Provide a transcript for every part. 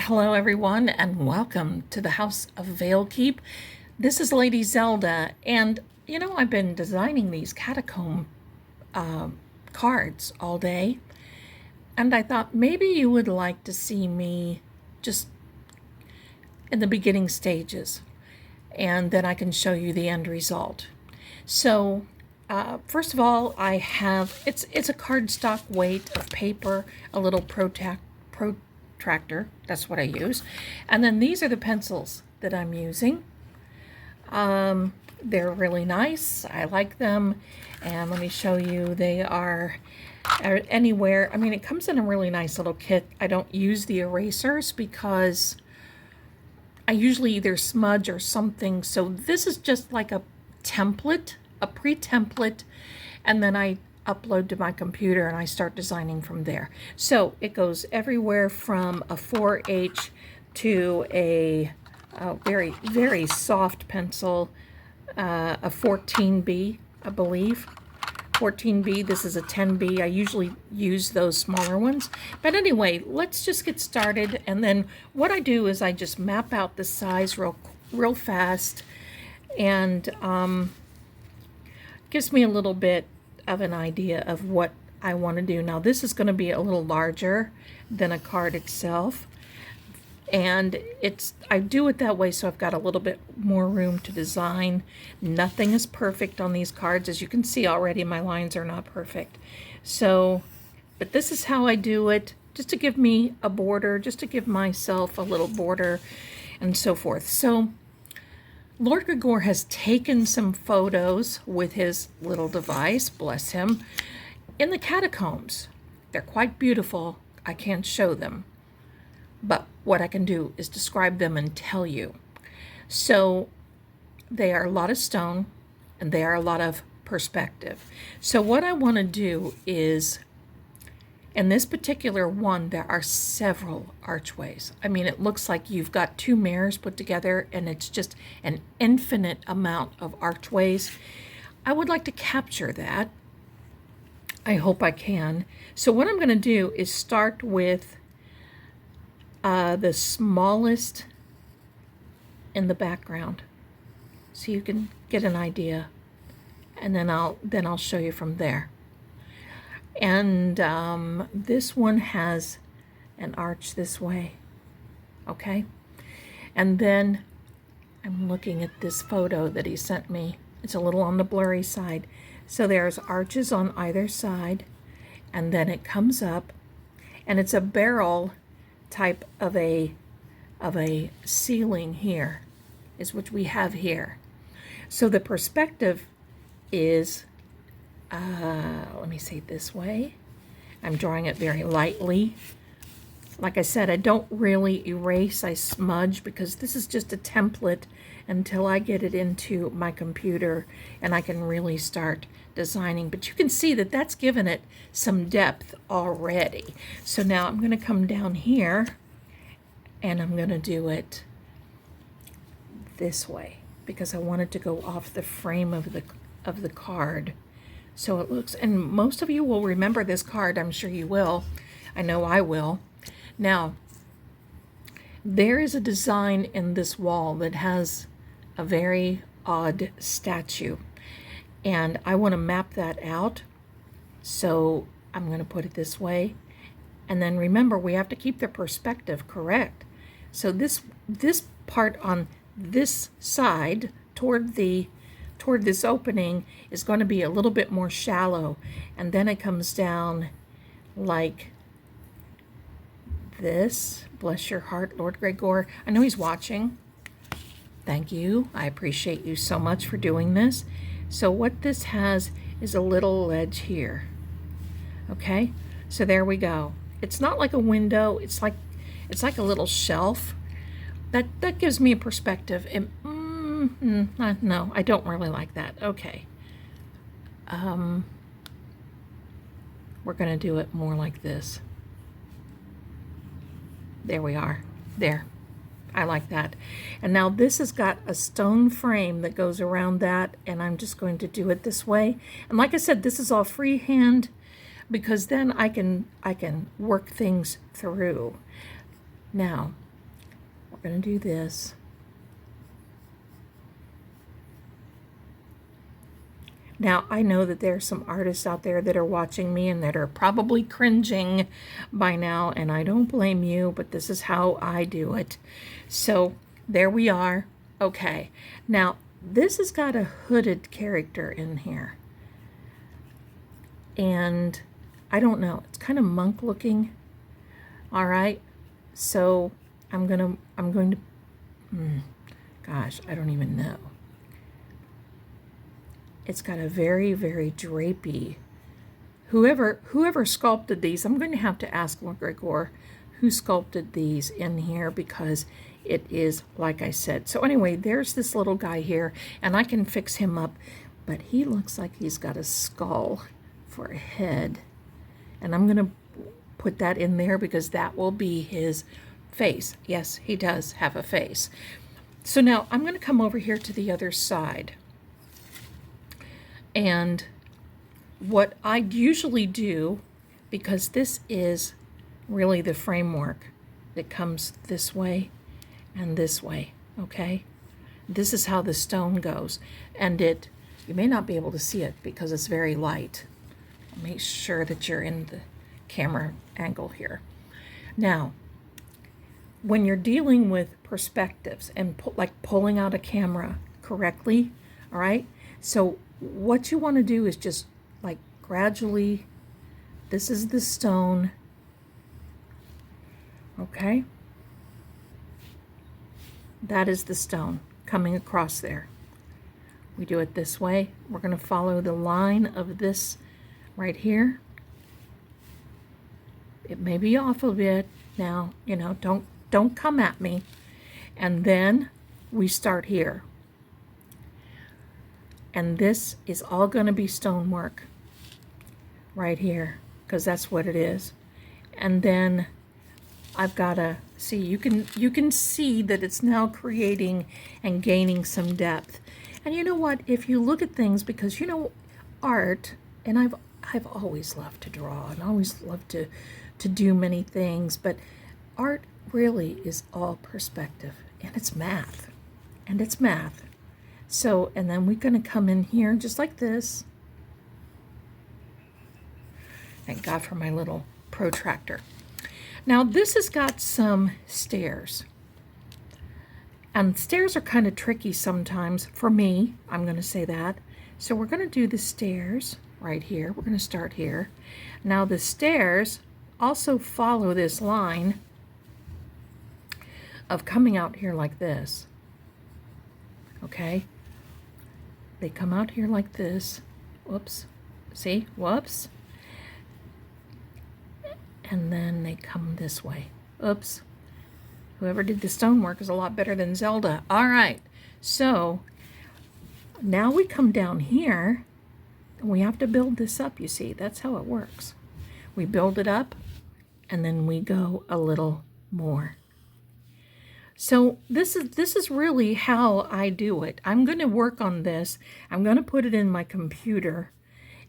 Hello everyone and welcome to the house of Vale Keep. This is Lady Zelda, and I've been designing these catacomb cards all day, and I thought maybe you would like to see me just in the beginning stages, and then I can show you the end result. So first of all, I have it's a cardstock weight of paper, a little protractor, that's what I use. And then these are the pencils that I'm using. They're really nice. I like them. And let me show you, they are anywhere. I mean, it comes in a really nice little kit. I don't use the erasers because I usually either smudge or something. So this is just like a template, a pre-template, and then I upload to my computer and I start designing from there. So it goes everywhere from a 4H to a very, very soft pencil, a 14B, I believe. 14B, this is a 10B. I usually use those smaller ones. But anyway, let's just get started. And then what I do is I just map out the size real fast, and gives me a little bit of an idea of what I want to do. Now this is going to be a little larger than a card itself, and I do it that way so I've got a little bit more room to design. Nothing is perfect on these cards. As you can see already, my lines are not perfect. So, but this is how I do it, just to give me a border, just to give myself a little border and so forth. So Lord Greggor has taken some photos with his little device, bless him, in the catacombs. They're quite beautiful. I can't show them, but what I can do is describe them and tell you. So they are a lot of stone and they are a lot of perspective. So what I want to do is, in this particular one, there are several archways. I mean, it looks like you've got two mirrors put together and it's just an infinite amount of archways. I would like to capture that. I hope I can. So what I'm going to do is start with the smallest in the background, so you can get an idea, and then I'll show you from there. And this one has an arch this way, okay? And then I'm looking at this photo that he sent me. It's a little on the blurry side. So there's arches on either side, and then it comes up, and it's a barrel type of a ceiling here, is what we have here. So the perspective is, let me say it this way. I'm drawing it very lightly. Like I said, I don't really erase, I smudge, because this is just a template until I get it into my computer and I can really start designing. But you can see that that's given it some depth already. So now I'm going to come down here and I'm going to do it this way because I want it to go off the frame of the card. So it looks, and most of you will remember this card, I'm sure you will. I know I will. Now, there is a design in this wall that has a very odd statue, and I want to map that out. So I'm going to put it this way. And then remember, we have to keep the perspective correct. So this part on this side toward this opening is going to be a little bit more shallow, and then it comes down like this. Bless your heart, Lord Greggor. I know he's watching. Thank you. I appreciate you so much for doing this. So what this has is a little ledge here. Okay, so there we go. It's not like a window. It's like a little shelf. That gives me a perspective. No, I don't really like that. Okay. We're going to do it more like this. There we are. There. I like that. And now this has got a stone frame that goes around that, and I'm just going to do it this way. And like I said, this is all freehand because then I can work things through. Now, we're going to do this. Now, I know that there are some artists out there that are watching me and that are probably cringing by now, and I don't blame you, but this is how I do it. So there we are. Okay. Now, this has got a hooded character in here. And I don't know. It's kind of monk looking. All right. So I'm going to, gosh, I don't even know. It's got a very, very drapey. Whoever sculpted these, I'm going to have to ask Lord Greggor who sculpted these in here, because it is, like I said. So anyway, there's this little guy here, and I can fix him up, but he looks like he's got a skull for a head. And I'm going to put that in there because that will be his face. Yes, he does have a face. So now I'm going to come over here to the other side. And what I usually do, because this is really the framework that comes this way and this way, okay? This is how the stone goes. And you may not be able to see it because it's very light. Make sure that you're in the camera angle here. Now, when you're dealing with perspectives and like pulling out a camera correctly, all right? So what you want to do is just like gradually, this is the stone, okay? That is the stone coming across there. We do it this way. We're going to follow the line of this right here. It may be off a bit now, you know, don't come at me. And then we start here. And this is all going to be stonework right here, because that's what it is. And then I've got to see, you can see that it's now creating and gaining some depth. And you know what, if you look at things, because you know, art, and I've always loved to draw and always loved to do many things, but art really is all perspective, and it's math, So, and then we're going to come in here just like this. Thank God for my little protractor. Now this has got some stairs. And stairs are kind of tricky sometimes for me. I'm going to say that. So we're going to do the stairs right here. We're going to start here. Now the stairs also follow this line of coming out here like this. Okay? They come out here like this. Whoops. See? Whoops. And then they come this way. Oops. Whoever did the stonework is a lot better than Zelda. All right. So now we come down here, and we have to build this up, you see. That's how it works. We build it up, and then we go a little more. So this is really how I do it. I'm going to work on this. I'm going to put it in my computer,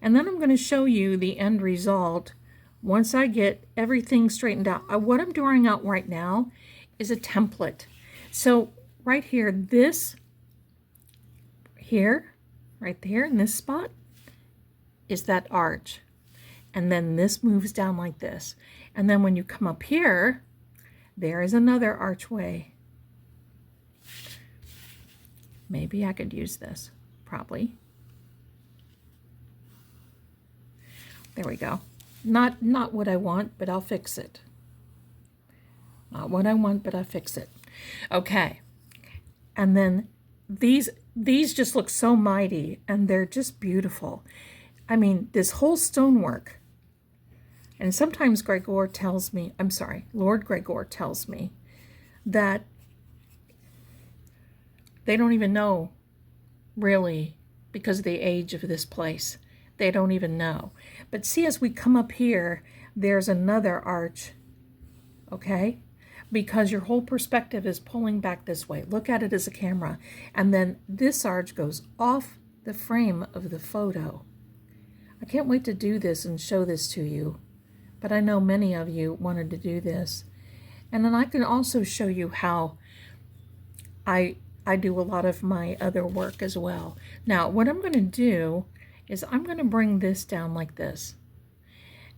and then I'm going to show you the end result once I get everything straightened out. What I'm drawing out right now is a template. So right here, this here, right there in this spot, is that arch. And then this moves down like this. And then when you come up here, there is another archway. Maybe I could use this, probably. There we go. Not what I want, but I'll fix it. Not what I want, but I'll fix it. Okay. And then these just look so mighty, and they're just beautiful. I mean, this whole stonework. And sometimes Lord Greggor tells me that they don't even know, really, because of the age of this place. They don't even know. But see, as we come up here, there's another arch, okay? Because your whole perspective is pulling back this way. Look at it as a camera. And then this arch goes off the frame of the photo. I can't wait to do this and show this to you. But I know many of you wanted to do this. And then I can also show you how I do a lot of my other work as well. Now, what I'm going to do is I'm going to bring this down like this.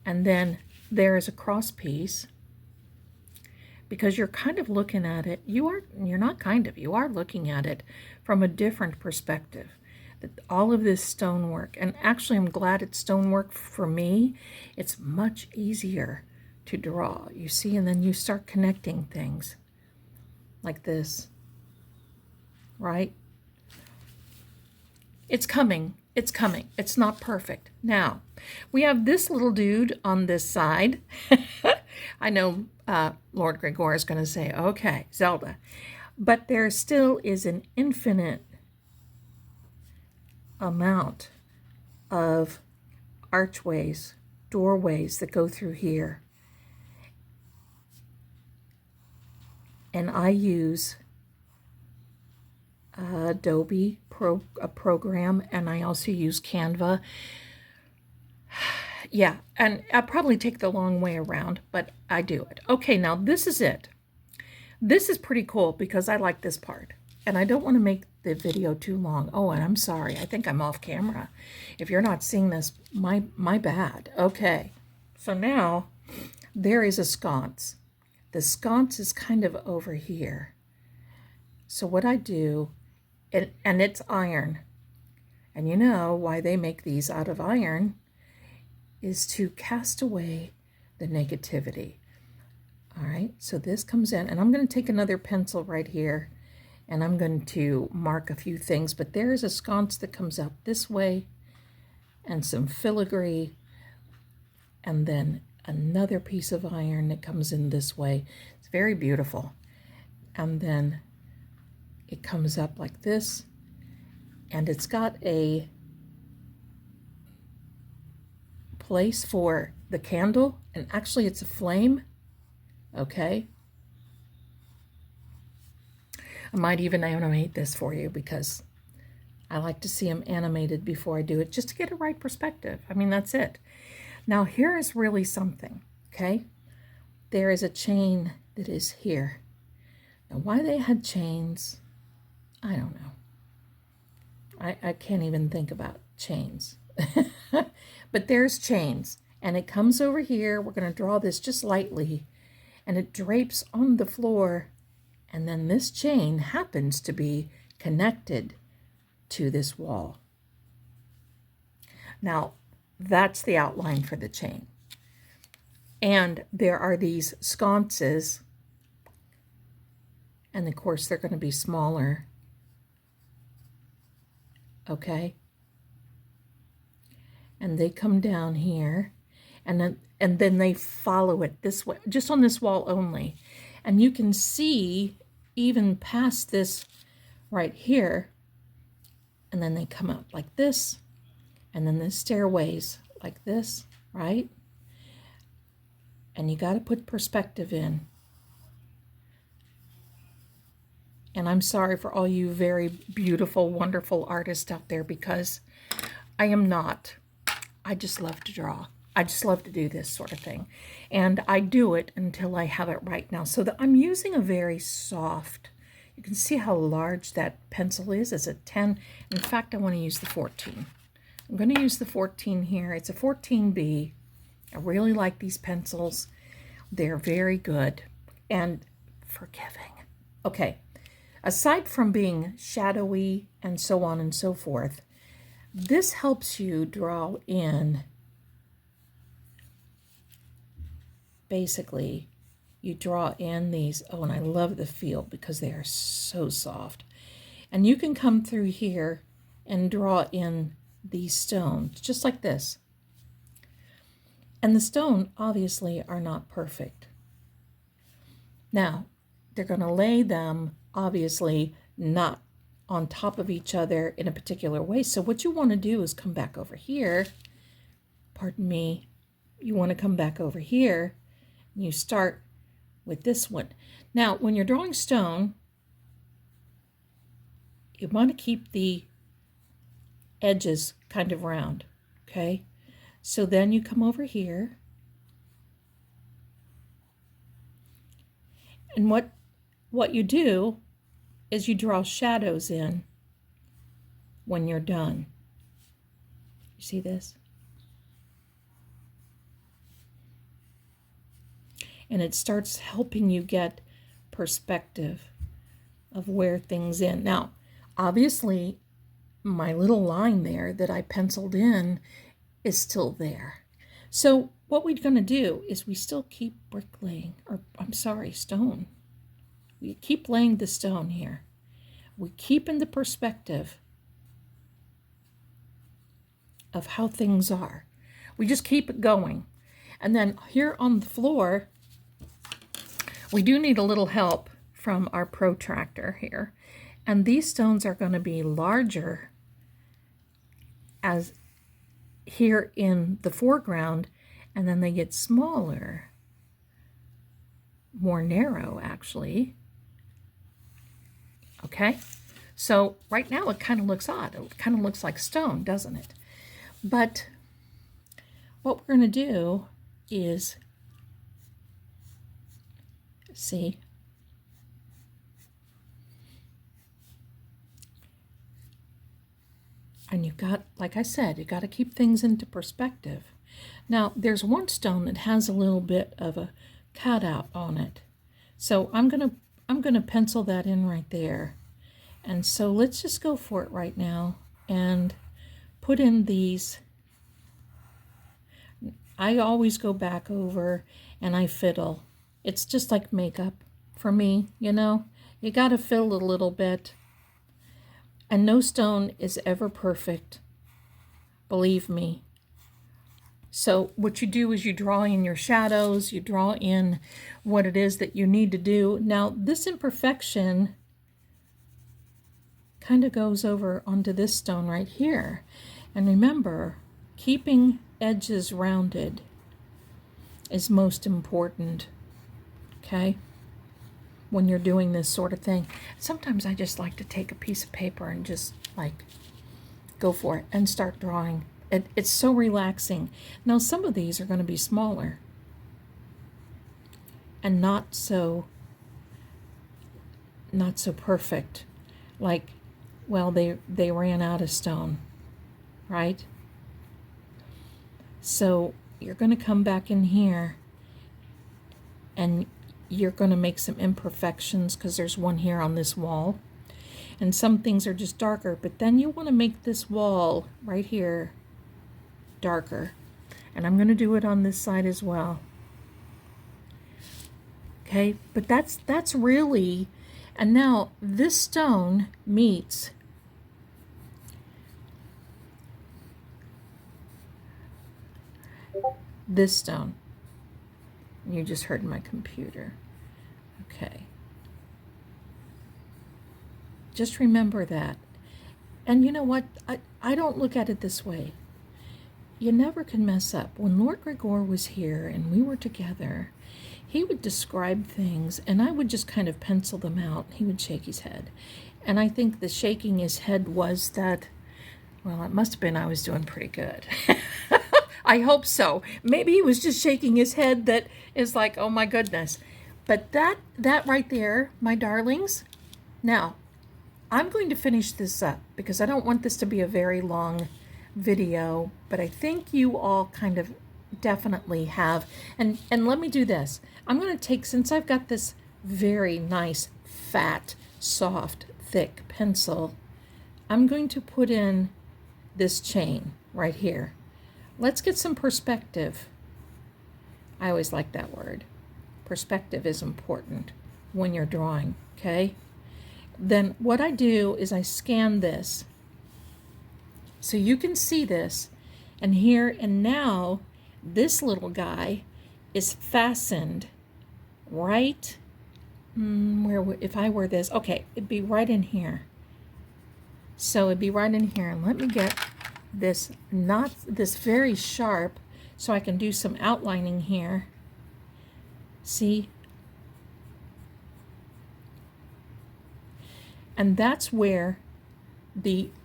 And then there is a cross piece, because you're kind of looking at it. You're not kind of, you are looking at it from a different perspective. That all of this stonework, and actually I'm glad it's stonework for me. It's much easier to draw, you see, and then you start connecting things like this, right? It's coming. It's coming. It's not perfect. Now, we have this little dude on this side. I know Lord Greggor is going to say, okay, Zelda. But there still is an infinite amount of archways, doorways that go through here. And I use Dob't a program, and I also use Canva. Yeah, and I'll probably take the long way around, but I do it. Okay, now this is it. This is pretty cool because I like this part, and I don't want to make the video too long. Oh, and I'm sorry. I think I'm off camera. If you're not seeing this, my bad. Okay, so now there is a sconce. The sconce is kind of over here. So what I do, and it's iron, and you know why they make these out of iron, is to cast away the negativity. All right, so this comes in, and I'm going to take another pencil right here, and I'm going to mark a few things, but there is a sconce that comes out this way, and some filigree, and then another piece of iron that comes in this way. It's very beautiful. And then it comes up like this, and it's got a place for the candle, and actually it's a flame. Okay, I might even animate this for you because I like to see them animated before I do it, just to get a right perspective. I mean, that's it. Now here is really something. Okay, there is a chain that is here. Now why they had chains, I don't know. I can't even think about chains. But there's chains, and it comes over here. We're going to draw this just lightly, and it drapes on the floor, and then this chain happens to be connected to this wall. Now, that's the outline for the chain. And there are these sconces, and of course they're going to be smaller. Okay? And they come down here, and then they follow it this way, just on this wall only. And you can see even past this right here, and then they come out like this, and then the stairways like this, right? And you got to put perspective in. And I'm sorry for all you very beautiful, wonderful artists out there, because I am not. I just love to draw. I just love to do this sort of thing. And I do it until I have it right now. So that I'm using a very soft, you can see how large that pencil is. It's a 10. In fact, I want to use the 14. I'm going to use the 14 here. It's a 14B. I really like these pencils. They're very good and forgiving. Okay, aside from being shadowy and so on and so forth, this helps you draw in, basically, you draw in these, oh, and I love the feel because they are so soft. And you can come through here and draw in these stones, just like this. And the stone, obviously, are not perfect. Now, they're going to lay them, obviously, not on top of each other in a particular way. So what you want to do is come back over here. Pardon me. You want to come back over here, and you start with this one. Now, when you're drawing stone, you want to keep the edges kind of round, okay? So then you come over here, And what you do is you draw shadows in when you're done. You see this? And it starts helping you get perspective of where things in. Now, obviously, my little line there that I penciled in is still there. So what we're going to do is we still keep bricklaying, or I'm sorry, stone. We keep laying the stone here. We keep in the perspective of how things are. We just keep it going. And then here on the floor, we do need a little help from our protractor here. And these stones are going to be larger as here in the foreground, and then they get smaller, more narrow actually. Okay, so right now it kind of looks odd. It kind of looks like stone, doesn't it? But what we're going to do is, see, and you've got, like I said, you got to keep things into perspective. Now, there's one stone that has a little bit of a cutout on it. So I'm gonna pencil that in right there. And so let's just go for it right now and put in these. I always go back over and I fiddle. It's just like makeup for me, you know. You got to fiddle a little bit. And no stone is ever perfect, believe me. So what you do is you draw in your shadows, you draw in what it is that you need to do. Now, this imperfection kind of goes over onto this stone right here. And remember, keeping edges rounded is most important, okay? When you're doing this sort of thing. Sometimes I just like to take a piece of paper and just like go for it and start drawing. It's so relaxing. Now some of these are going to be smaller and not so perfect. Like, well, they ran out of stone, right? So you're going to come back in here and you're going to make some imperfections because there's one here on this wall. And some things are just darker, but then you want to make this wall right here darker. And I'm going to do it on this side as well. Okay, but that's really, and now this stone meets this stone. You just heard my computer. Okay. Just remember that. And you know what? I don't look at it this way. You never can mess up. When Lord Greggor was here and we were together, he would describe things and I would just kind of pencil them out. He would shake his head. And I think the shaking his head was that, well, it must have been I was doing pretty good. I hope so. Maybe he was just shaking his head that is like, oh my goodness. But that right there, my darlings, now, I'm going to finish this up because I don't want this to be a very long video, but I think you all kind of definitely have. And let me do this. I'm going to take, since I've got this very nice, fat, soft, thick pencil, I'm going to put in this chain right here. Let's get some perspective. I always like that word. Perspective is important when you're drawing, okay? Then what I do is I scan this so you can see this, and here and now this little guy is fastened right where, if I were this, okay, it'd be right in here. So it'd be right in here, and let me get this, not this very sharp, so I can do some outlining here. See? And that's where this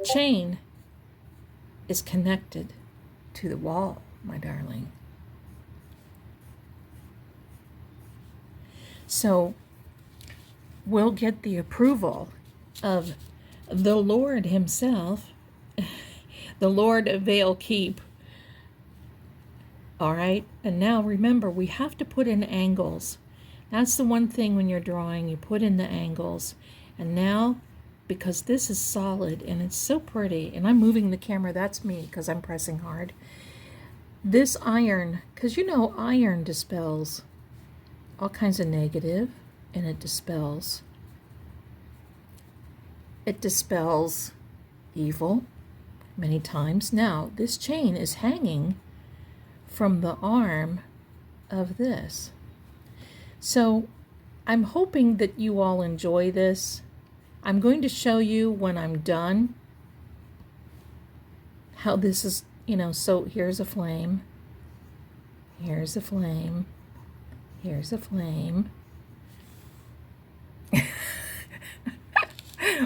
chain is connected to the wall, my darling. So we'll get the approval of the Lord himself, the Lord of Vale Keep. All right, and now remember, we have to put in angles. That's the one thing when you're drawing, you put in the angles. And now, because this is solid and it's so pretty, and I'm moving the camera, that's me because I'm pressing hard. This iron, because you know iron dispels all kinds of negative, and it dispels evil many times. Now, this chain is hanging from the arm of this. So I'm hoping that you all enjoy this. I'm going to show you when I'm done how this is, so here's a flame, here's a flame, here's a flame.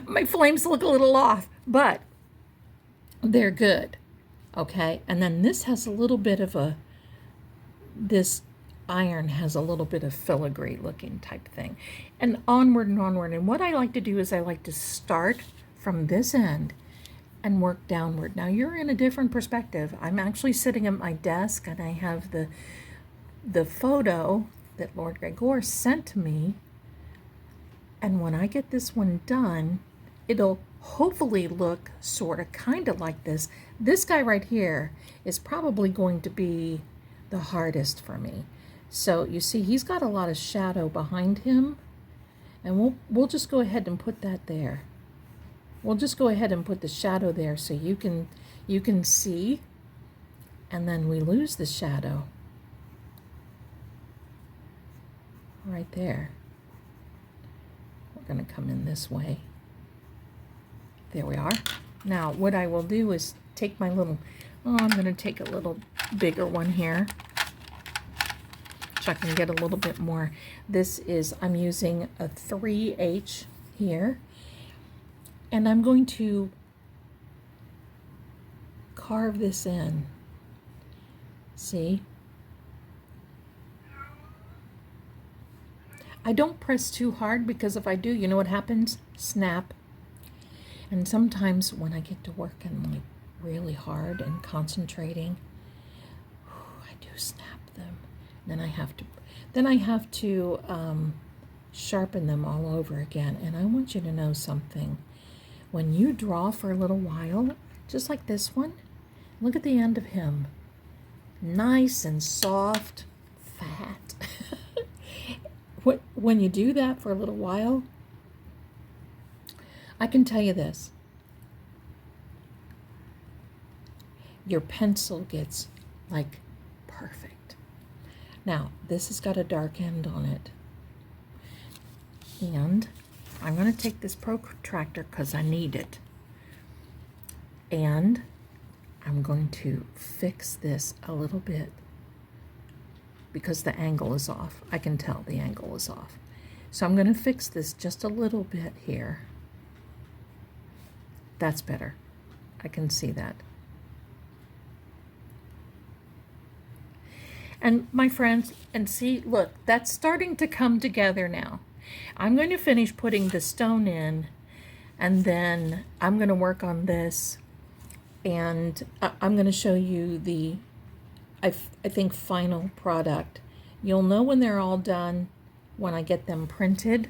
My flames look a little off, but they're good. Okay, and then this has a little bit of this iron has a little bit of filigree looking type thing, and onward and onward. And what I like to do is I like to start from this end and work downward. Now you're in a different perspective. I'm actually sitting at my desk and I have the photo that Lord Greggor sent to me, and when I get this one done, it'll hopefully look sort of kind of like this. This guy right here is probably going to be the hardest for me. So you see he's got a lot of shadow behind him, and we'll just go ahead and put that there. We'll just go ahead and put the shadow there so you can see, and then we lose the shadow right there. We're going to come in this way. There we are. Now what I will do is take my little, I'm going to take a little bigger one here so I can get a little bit more. This is, I'm using a 3H here, and I'm going to carve this in. See? I don't press too hard, because if I do, you know what happens? Snap. And sometimes when I get to working like really hard and concentrating, I do snap them. Then I have to sharpen them all over again. And I want you to know something. When you draw for a little while, just like this one, look at the end of him. Nice and soft, fat. When you do that for a little while, I can tell you this. Your pencil gets like perfect. Now, this has got a dark end on it. And I'm going to take this protractor because I need it. And I'm going to fix this a little bit because the angle is off. I can tell the angle is off. So I'm going to fix this just a little bit here. That's better. I can see that. And my friends, and see, look, that's starting to come together now. I'm going to finish putting the stone in, and then I'm going to work on this, and I'm going to show you the, I think, final product. You'll know when they're all done when I get them printed.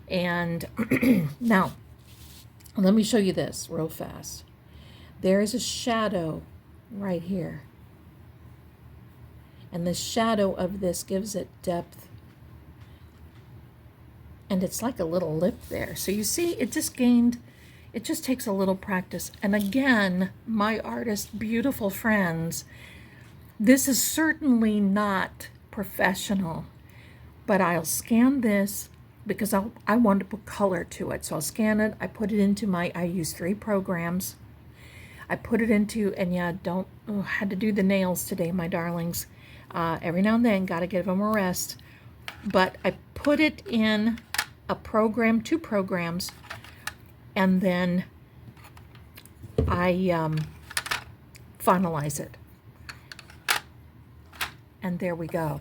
And now, let me show you this real fast. There is a shadow right here. And the shadow of this gives it depth. And it's like a little lip there. So you see, it just takes a little practice. And again, my artist, beautiful friends, this is certainly not professional, but I'll scan this because I want to put color to it. So I'll scan it. I put it into I use 3 programs. I put it into, and yeah, had to do the nails today, my darlings. Every now and then, got to give them a rest. But I put it in a program, 2 programs, and then I finalize it. And there we go.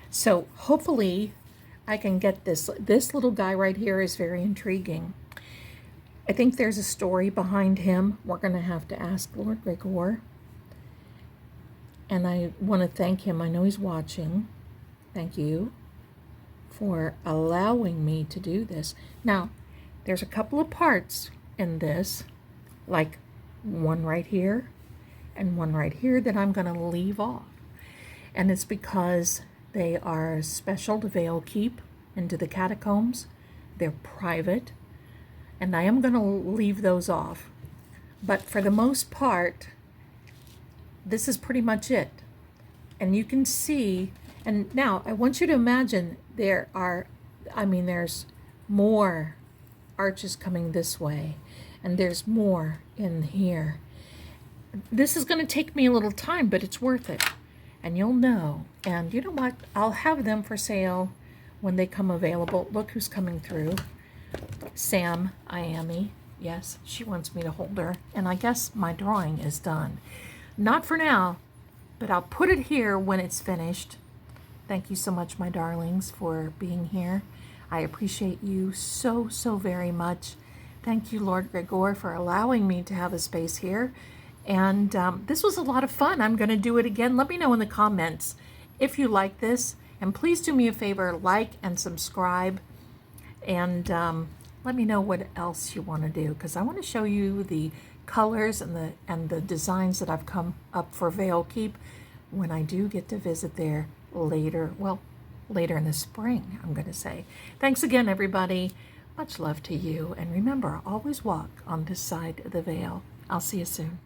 So hopefully I can get this. This little guy right here is very intriguing. I think there's a story behind him. We're going to have to ask Lord Greggor. And I want to thank him. I know he's watching. Thank you for allowing me to do this. Now, there's a couple of parts in this, like one right here and one right here that I'm going to leave off. And it's because they are special to Vale Keep and to the Catacombs. They're private. And I am going to leave those off. But for the most part, this is pretty much it. And you can see, and now I want you to imagine there's more arches coming this way, and there's more in here. This is going to take me a little time, but it's worth it. And you'll know. And you know what? I'll have them for sale when they come available. Look who's coming through. Sam, Iami. Yes, she wants me to hold her. And I guess my drawing is done. Not for now, but I'll put it here when it's finished. Thank you so much, my darlings, for being here. I appreciate you so, so very much. Thank you, Lord Greggor, for allowing me to have a space here. And this was a lot of fun. I'm going to do it again. Let me know in the comments if you like this. And please do me a favor, like and subscribe. And let me know what else you want to do, because I want to show you the colors and the designs that I've come up for Vale Keep when I do get to visit there later. Well, later in the spring, I'm going to say. Thanks again, everybody. Much love to you. And remember, always walk on this side of the veil. I'll see you soon.